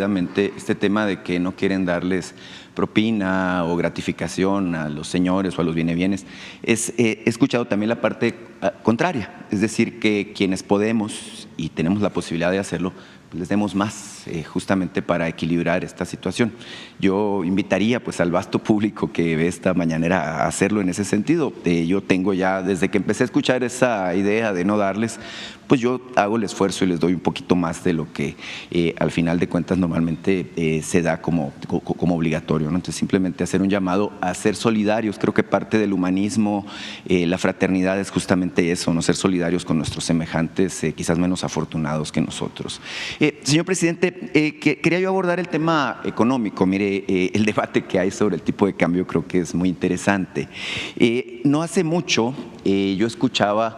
rápidamente este tema de que no quieren darles propina o gratificación a los señores o a los bienes. He escuchado también la parte contraria, es decir, que quienes podemos y tenemos la posibilidad de hacerlo, les demos más justamente para equilibrar esta situación. Yo invitaría pues al vasto público que ve esta mañanera a hacerlo en ese sentido. Yo tengo ya, desde que empecé a escuchar esa idea de no darles, pues yo hago el esfuerzo y les doy un poquito más de lo que al final de cuentas normalmente se da como obligatorio, ¿no? Entonces simplemente hacer un llamado a ser solidarios. Creo que parte del humanismo, la fraternidad es justamente eso, ¿no? Ser solidarios con nuestros semejantes, quizás menos afortunados que nosotros. Señor presidente, quería yo abordar el tema económico. Mire, el debate que hay sobre el tipo de cambio creo que es muy interesante. No hace mucho yo escuchaba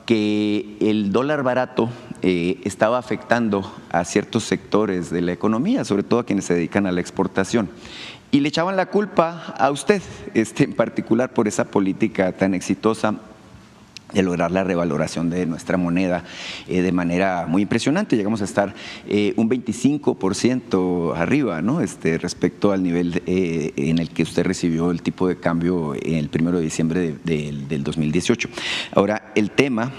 que el dólar barato estaba afectando a ciertos sectores de la economía, sobre todo a quienes se dedican a la exportación. Y le echaban la culpa a usted, en particular por esa política tan exitosa de lograr la revaloración de nuestra moneda de manera muy impresionante. Llegamos a estar un 25% arriba, ¿no? Respecto al nivel en el que usted recibió el tipo de cambio el 1 de diciembre del 2018. Ahora, el tema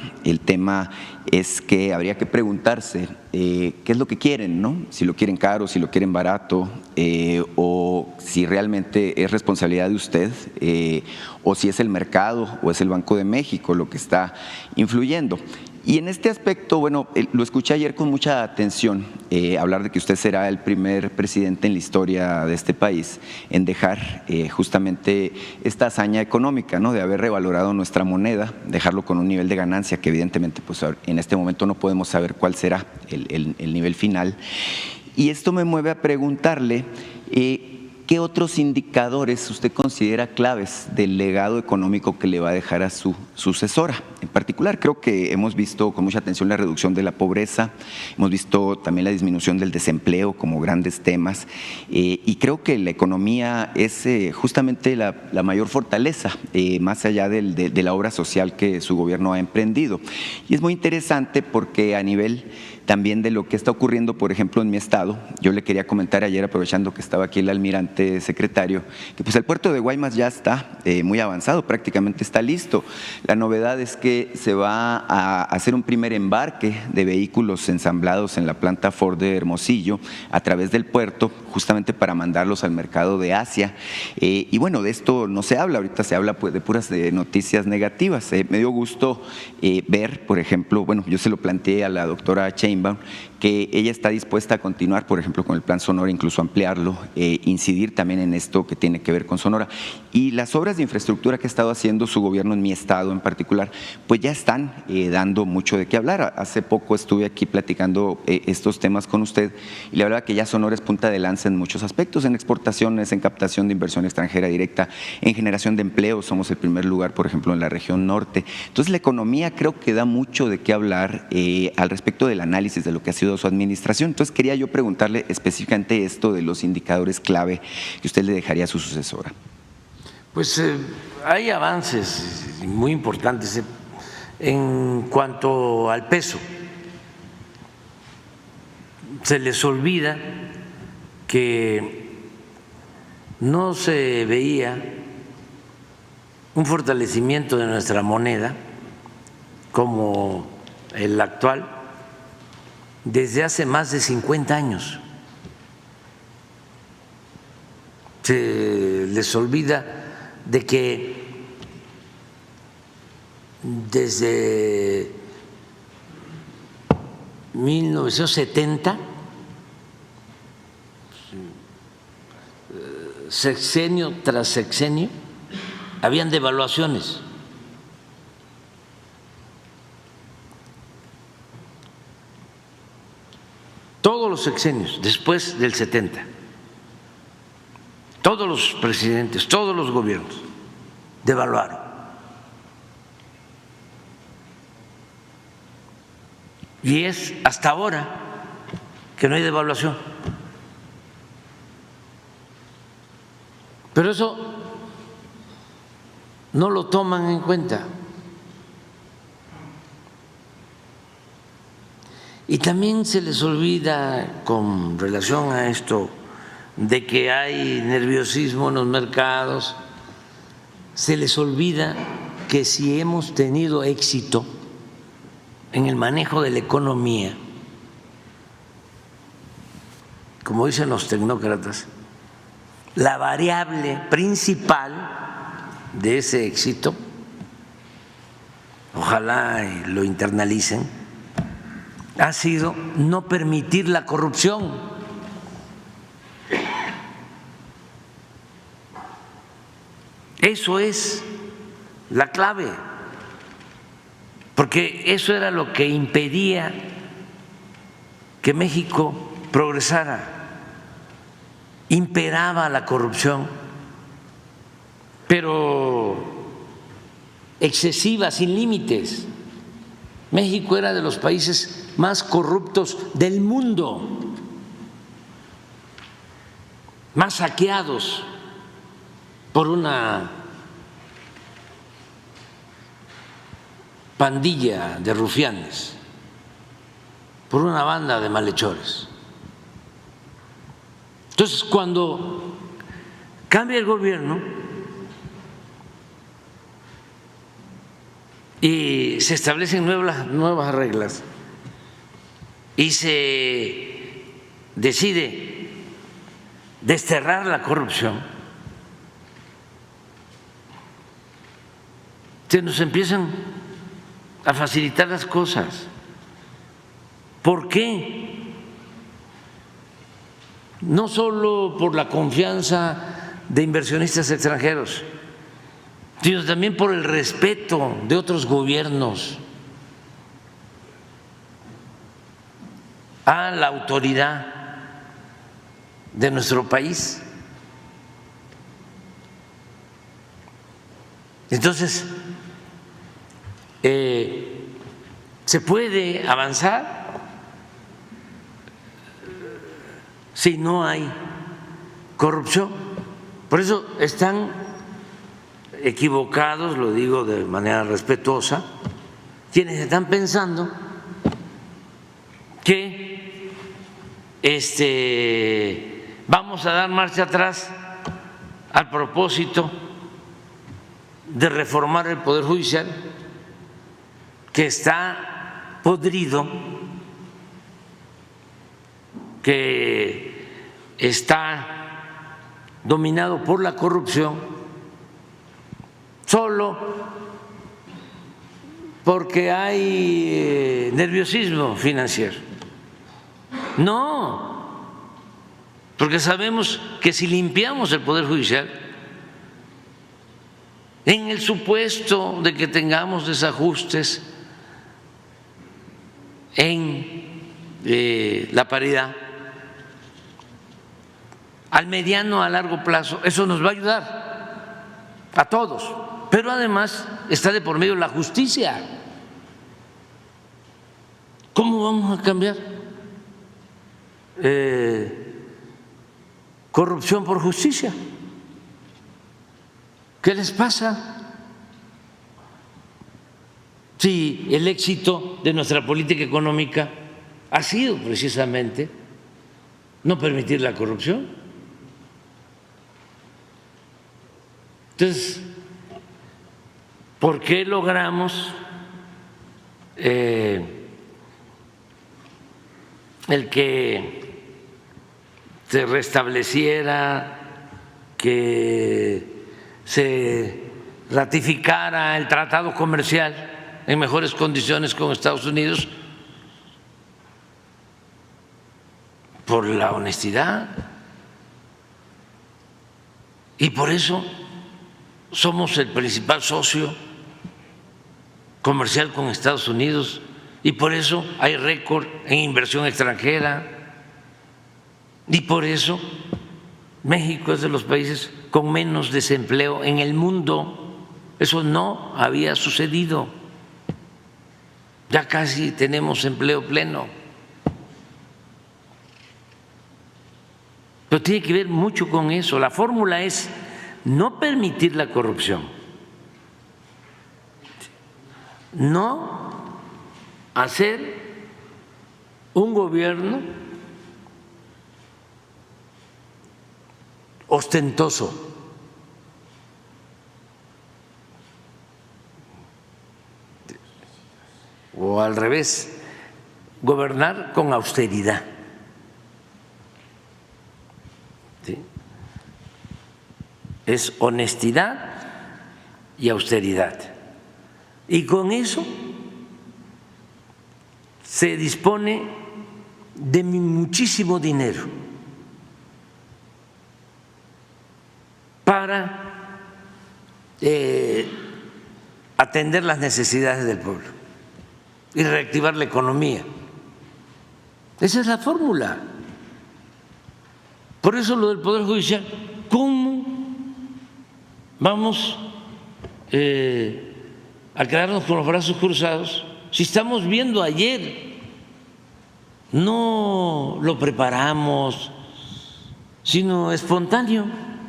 es que habría que preguntarse qué es lo que quieren, ¿no? Si lo quieren caro, si lo quieren barato, o si realmente es responsabilidad de usted, o si es el mercado o es el Banco de México lo que está influyendo. Y en este aspecto, bueno, lo escuché ayer con mucha atención, hablar de que usted será el primer presidente en la historia de este país en dejar justamente esta hazaña económica, ¿no? De haber revalorado nuestra moneda, dejarlo con un nivel de ganancia que evidentemente pues, en este momento no podemos saber cuál será el nivel final. Y esto me mueve a preguntarle ¿qué otros indicadores usted considera claves del legado económico que le va a dejar a su sucesora? En particular, creo que hemos visto con mucha atención la reducción de la pobreza, hemos visto también la disminución del desempleo como grandes temas, y creo que la economía es justamente la mayor fortaleza, más allá de la obra social que su gobierno ha emprendido. Y es muy interesante porque a nivel también de lo que está ocurriendo, por ejemplo, en mi estado. Yo le quería comentar ayer, aprovechando que estaba aquí el almirante secretario, que pues el puerto de Guaymas ya está muy avanzado, prácticamente está listo. La novedad es que se va a hacer un primer embarque de vehículos ensamblados en la planta Ford de Hermosillo a través del puerto, justamente para mandarlos al mercado de Asia. Y bueno, de esto no se habla, ahorita se habla pues, de puras noticias negativas. Me dio gusto ver, por ejemplo, bueno, yo se lo planteé a la doctora Sheinbaum, que ella está dispuesta a continuar, por ejemplo, con el Plan Sonora, incluso ampliarlo, incidir también en esto que tiene que ver con Sonora. Y las obras de infraestructura que ha estado haciendo su gobierno en mi estado en particular, pues ya están dando mucho de qué hablar. Hace poco estuve aquí platicando estos temas con usted y le hablaba que ya Sonora es punta de lanza en muchos aspectos, en exportaciones, en captación de inversión extranjera directa, en generación de empleo. Somos el primer lugar, por ejemplo, en la región norte. Entonces, la economía creo que da mucho de qué hablar al respecto del análisis de lo que ha sido su administración. Entonces, quería yo preguntarle específicamente esto de los indicadores clave que usted le dejaría a su sucesora. Pues hay avances muy importantes en cuanto al peso. Se les olvida que no se veía un fortalecimiento de nuestra moneda como el actual desde hace más de 50 años. Se les olvida de que desde 1970, sexenio tras sexenio, habían devaluaciones. Todos los sexenios después del 70, todos los presidentes, todos los gobiernos devaluaron. Y es hasta ahora que no hay devaluación. Pero eso no lo toman en cuenta. Y también se les olvida, con relación a esto, de que hay nerviosismo en los mercados, se les olvida que si hemos tenido éxito en el manejo de la economía, como dicen los tecnócratas, la variable principal de ese éxito, ojalá lo internalicen, ha sido no permitir la corrupción. Eso es la clave, porque eso era lo que impedía que México progresara. Imperaba la corrupción, pero excesiva, sin límites. México era de los países más corruptos del mundo, más saqueados por una pandilla de rufianes, por una banda de malhechores. Entonces, cuando cambia el gobierno y se establecen nuevas reglas y se decide desterrar la corrupción, se nos empiezan a facilitar las cosas. ¿Por qué? No solo por la confianza de inversionistas extranjeros, sino también por el respeto de otros gobiernos a la autoridad de nuestro país. Entonces, se puede avanzar si no hay corrupción. Por eso están equivocados, lo digo de manera respetuosa, quienes están pensando que vamos a dar marcha atrás al propósito de reformar el Poder Judicial, que está podrido, que está dominado por la corrupción, solo porque hay nerviosismo financiero. No, porque sabemos que si limpiamos el Poder Judicial, en el supuesto de que tengamos desajustes en la paridad, al mediano, a largo plazo, eso nos va a ayudar a todos, pero además está de por medio la justicia. ¿Cómo vamos a cambiar corrupción por justicia? ¿Qué les pasa? Si el éxito de nuestra política económica ha sido precisamente no permitir la corrupción. Entonces, ¿por qué logramos el que se restableciera, que se ratificara el tratado comercial en mejores condiciones con Estados Unidos? Por la honestidad. Y por eso somos el principal socio comercial con Estados Unidos, y por eso hay récord en inversión extranjera, y por eso México es de los países con menos desempleo en el mundo. Eso no había sucedido. Ya casi tenemos empleo pleno. Pero tiene que ver mucho con eso. La fórmula es no permitir la corrupción, no hacer un gobierno ostentoso, o al revés, gobernar con austeridad. ¿Sí? Es honestidad y austeridad. Y con eso se dispone de muchísimo dinero para atender las necesidades del pueblo y reactivar la economía. Esa es la fórmula. Por eso lo del Poder Judicial, ¿cómo vamos a quedarnos con los brazos cruzados si estamos viendo ayer? No lo preparamos, sino espontáneo.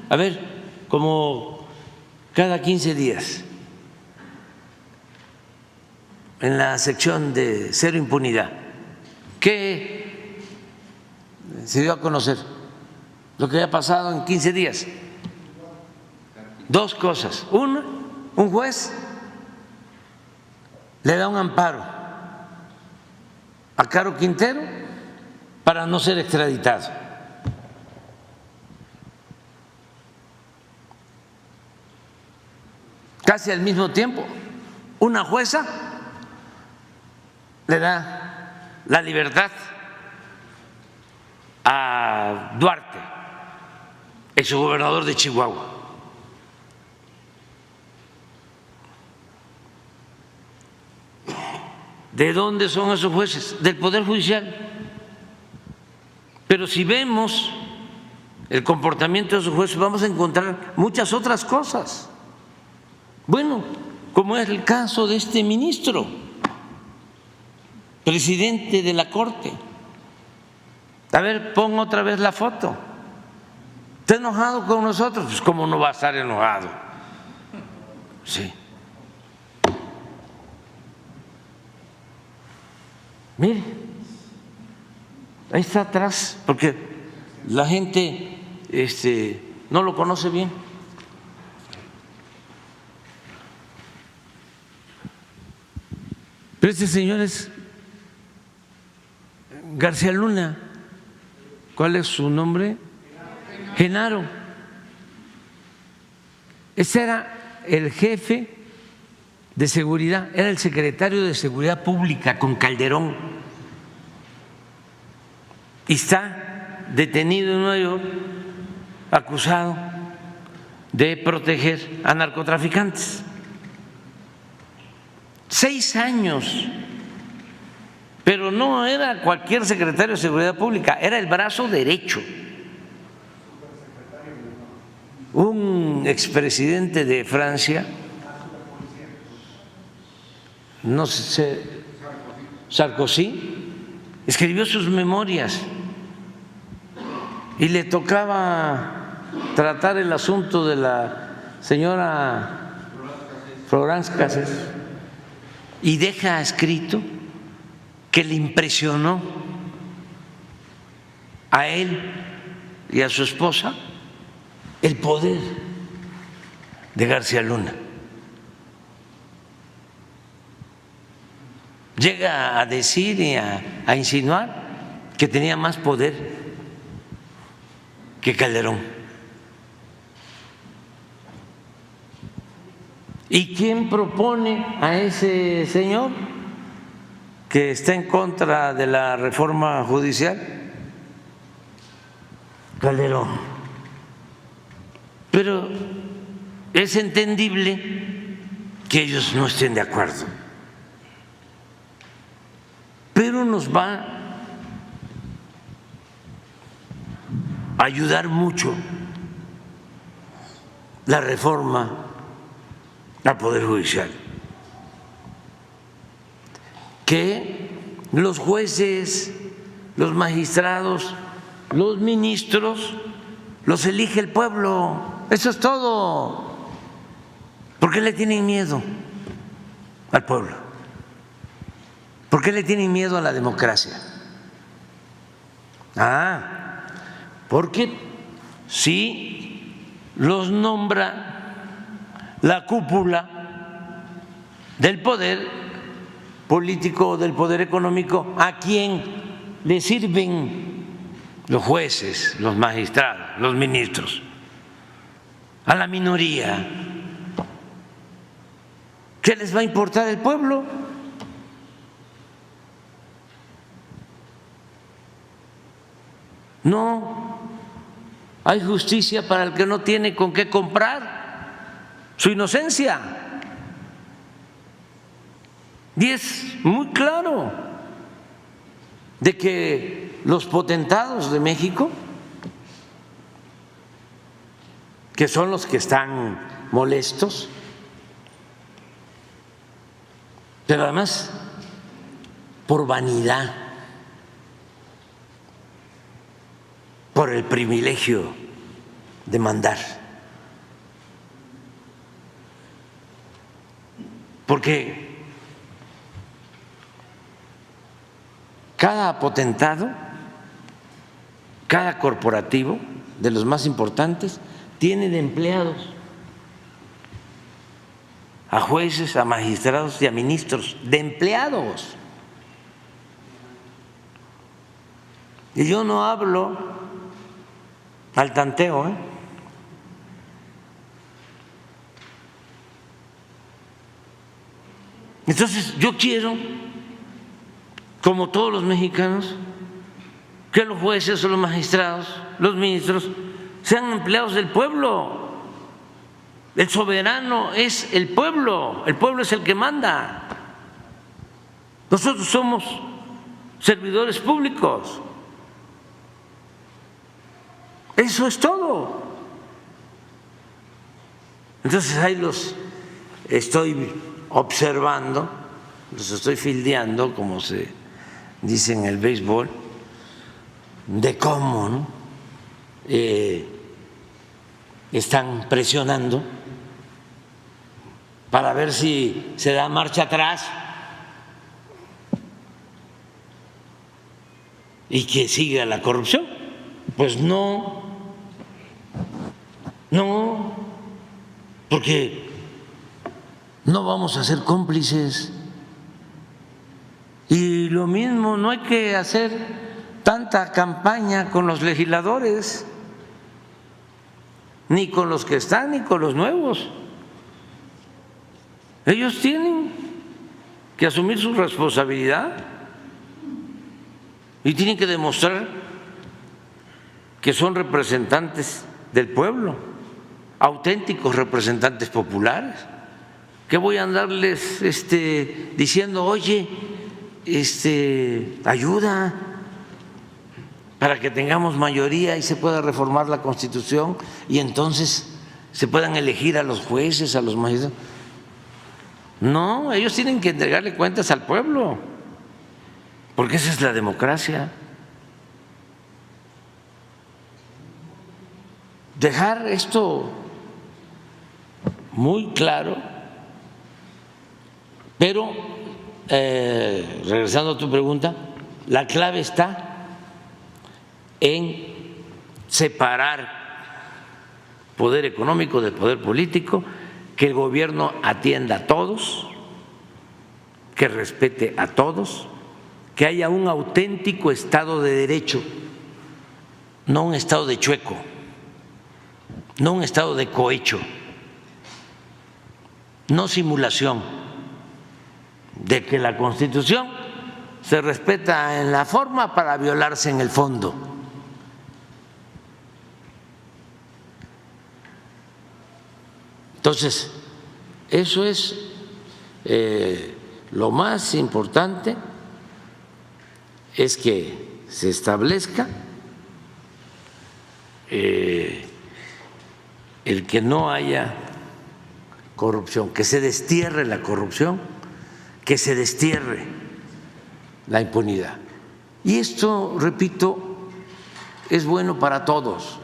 A ver, como cada 15 días, en la sección de cero impunidad, ¿qué se dio a conocer? Lo que había pasado en 15 días. Dos cosas. Una, un juez le da un amparo a Caro Quintero para no ser extraditado. Casi al mismo tiempo, una jueza le da la libertad a Duarte, exgobernador de Chihuahua. ¿De dónde son esos jueces? Del Poder Judicial. Pero si vemos el comportamiento de esos jueces, vamos a encontrar muchas otras cosas. Bueno, como es el caso de este ministro, presidente de la Corte. A ver, pon otra vez la foto. ¿Está enojado con nosotros? Pues cómo no va a estar enojado. Sí. Mire, ahí está atrás, porque la gente no lo conoce bien. Pero este señor es García Luna. ¿Cuál es su nombre? Genaro. Ese era el jefe de seguridad, era el secretario de Seguridad Pública con Calderón. Y está detenido en Nueva York, acusado de proteger a narcotraficantes. 6 años. Pero no era cualquier secretario de Seguridad Pública, era el brazo derecho. Un expresidente de Francia, no sé, Sarkozy, escribió sus memorias y le tocaba tratar el asunto de la señora Florence Cassés y deja escrito que le impresionó a él y a su esposa el poder de García Luna. Llega a decir y a insinuar que tenía más poder que Calderón. ¿Y quién propone a ese señor que está en contra de la reforma judicial? Calderón. Pero es entendible que ellos no estén de acuerdo. Pero nos va a ayudar mucho la reforma al Poder Judicial. Que los jueces, los magistrados, los ministros los elige el pueblo. Eso es todo. ¿Por qué le tienen miedo al pueblo? ¿Por qué le tienen miedo a la democracia? Porque si los nombra la cúpula del poder político o del poder económico, ¿a quién le sirven los jueces, los magistrados, los ministros? A la minoría. ¿Qué les va a importar el pueblo? No hay justicia para el que no tiene con qué comprar su inocencia. Y es muy claro de que los potentados de México, que son los que están molestos, pero además por vanidad, por el privilegio de mandar, porque cada potentado, cada corporativo de los más importantes tiene de empleados a jueces, a magistrados y a ministros, de empleados. Y yo no hablo al tanteo, ¿eh? Entonces yo quiero, como todos los mexicanos, que los jueces o los magistrados, los ministros, sean empleados del pueblo. El soberano es el pueblo es el que manda. Nosotros somos servidores públicos. Eso es todo. Entonces ahí los estoy observando, los estoy fildeando, como se dice en el béisbol, de cómo, ¿no? Están presionando para ver si se da marcha atrás y que siga la corrupción. Pues no, porque no vamos a ser cómplices. Y lo mismo, no hay que hacer tanta campaña con los legisladores, ni con los que están, ni con los nuevos. Ellos tienen que asumir su responsabilidad y tienen que demostrar que son representantes del pueblo, auténticos representantes populares. ¿Qué voy a andarles diciendo, oye, ayuda para que tengamos mayoría y se pueda reformar la Constitución y entonces se puedan elegir a los jueces, a los magistrados? No, ellos tienen que entregarle cuentas al pueblo, porque esa es la democracia. Dejar esto muy claro, pero regresando a tu pregunta, la clave está en separar poder económico del poder político, que el gobierno atienda a todos, que respete a todos, que haya un auténtico Estado de Derecho, no un Estado de chueco, no un Estado de cohecho, no simulación de que la Constitución se respeta en la forma para violarse en el fondo. Entonces, eso es lo más importante, es que se establezca el que no haya corrupción, que se destierre la corrupción, que se destierre la impunidad. Y esto, repito, es bueno para todos,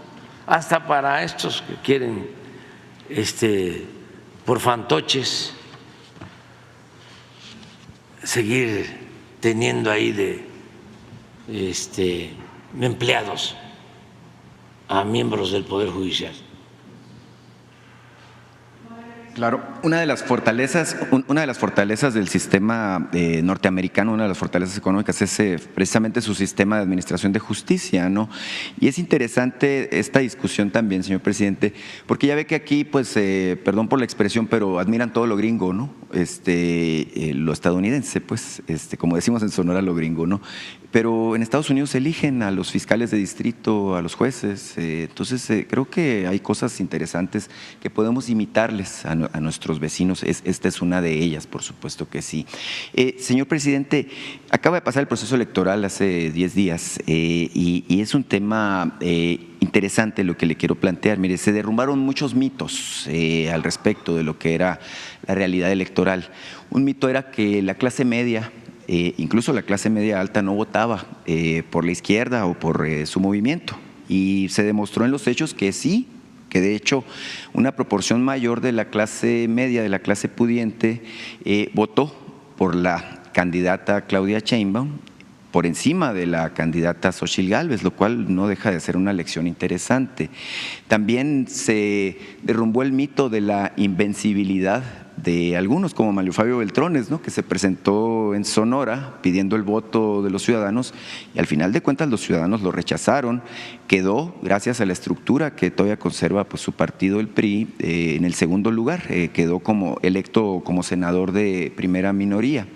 hasta para estos que quieren por fantoches seguir teniendo ahí de empleados a miembros del Poder Judicial. Claro, una de las fortalezas del sistema norteamericano, una de las fortalezas económicas es precisamente su sistema de administración de justicia, ¿no? Y es interesante esta discusión también, señor presidente, porque ya ve que aquí, pues, perdón por la expresión, pero admiran todo lo gringo, ¿no? Lo estadounidense, pues, como decimos en Sonora, lo gringo, ¿no? Pero en Estados Unidos eligen a los fiscales de distrito, a los jueces, entonces creo que hay cosas interesantes que podemos imitarles a nuestros vecinos. Esta es una de ellas, por supuesto que sí. Señor presidente, acaba de pasar el proceso electoral hace 10 días y es un tema interesante lo que le quiero plantear. Mire, se derrumbaron muchos mitos al respecto de lo que era la realidad electoral. Un mito era que la clase media, incluso la clase media alta, no votaba por la izquierda o por su movimiento, y se demostró en los hechos que sí, que de hecho una proporción mayor de la clase media, de la clase pudiente, votó por la candidata Claudia Sheinbaum por encima de la candidata Xochitl Gálvez, lo cual no deja de ser una lección interesante. También se derrumbó el mito de la invencibilidad de algunos, como Manlio Fabio Beltrones, ¿no?, que se presentó en Sonora pidiendo el voto de los ciudadanos y al final de cuentas los ciudadanos lo rechazaron. Quedó, gracias a la estructura que todavía conserva pues su partido, el PRI, en el segundo lugar, quedó como electo como senador de primera minoría.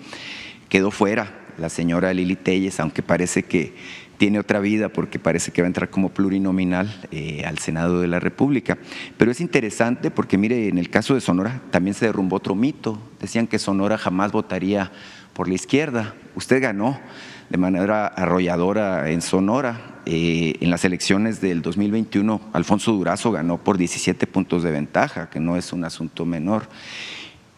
Quedó fuera la señora Lili Téllez, aunque parece que tiene otra vida porque parece que va a entrar como plurinominal al Senado de la República. Pero es interesante porque, mire, en el caso de Sonora también se derrumbó otro mito. Decían que Sonora jamás votaría por la izquierda. Usted ganó de manera arrolladora en Sonora. En las elecciones del 2021, Alfonso Durazo ganó por 17 puntos de ventaja, que no es un asunto menor.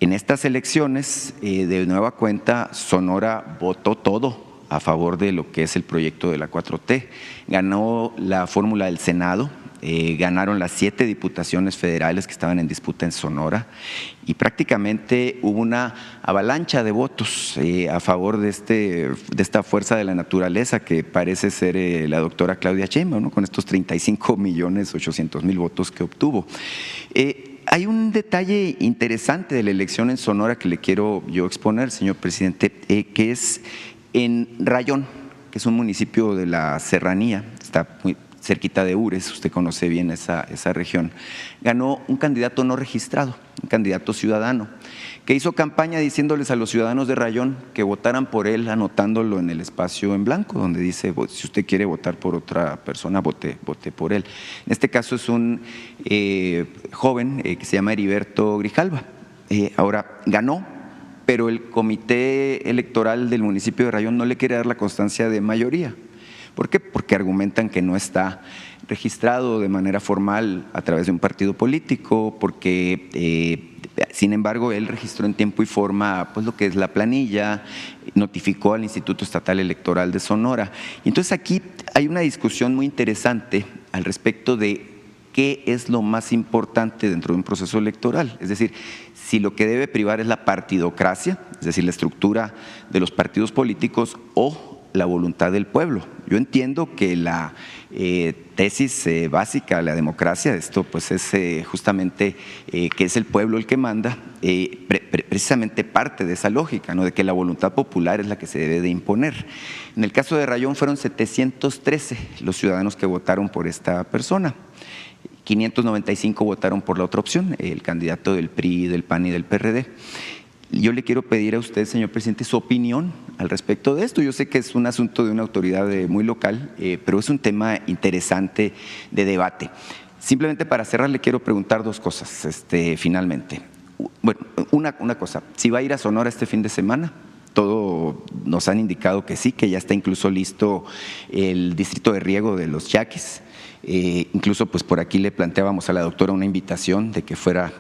En estas elecciones, de nueva cuenta, Sonora votó todo a favor de lo que es el proyecto de la 4T. Ganó la fórmula del Senado, ganaron las 7 diputaciones federales que estaban en disputa en Sonora y prácticamente hubo una avalancha de votos a favor de esta fuerza de la naturaleza que parece ser la doctora Claudia Sheinbaum, ¿no?, con estos 35.800.000 votos que obtuvo. Hay un detalle interesante de la elección en Sonora que le quiero yo exponer, señor presidente, que es en Rayón, que es un municipio de la serranía, está muy cerquita de Ures, usted conoce bien esa región. Ganó un candidato no registrado, un candidato ciudadano, que hizo campaña diciéndoles a los ciudadanos de Rayón que votaran por él, anotándolo en el espacio en blanco, donde dice, si usted quiere votar por otra persona, vote por él. En este caso es un joven que se llama Heriberto Grijalva. Ahora, ganó, pero el comité electoral del municipio de Rayón no le quiere dar la constancia de mayoría. ¿Por qué? Porque argumentan que no está registrado de manera formal a través de un partido político, porque sin embargo él registró en tiempo y forma pues lo que es la planilla, notificó al Instituto Estatal Electoral de Sonora. Y entonces aquí hay una discusión muy interesante al respecto de qué es lo más importante dentro de un proceso electoral. Es decir, si lo que debe privar es la partidocracia, es decir, la estructura de los partidos políticos, o la voluntad del pueblo. Yo entiendo que la tesis básica de la democracia, esto pues es justamente que es el pueblo el que manda, precisamente parte de esa lógica, ¿no?, de que la voluntad popular es la que se debe de imponer. En el caso de Rayón fueron 713 los ciudadanos que votaron por esta persona. 595 votaron por la otra opción, el candidato del PRI, del PAN y del PRD. Yo le quiero pedir a usted, señor presidente, su opinión al respecto de esto. Yo sé que es un asunto de una autoridad muy local, pero es un tema interesante de debate. Simplemente para cerrar le quiero preguntar dos cosas, finalmente. Bueno, una cosa, si va a ir a Sonora este fin de semana. Todo nos han indicado que sí, que ya está incluso listo el distrito de riego de los Yaquis. Incluso pues por aquí le planteábamos a la doctora una invitación de que fuera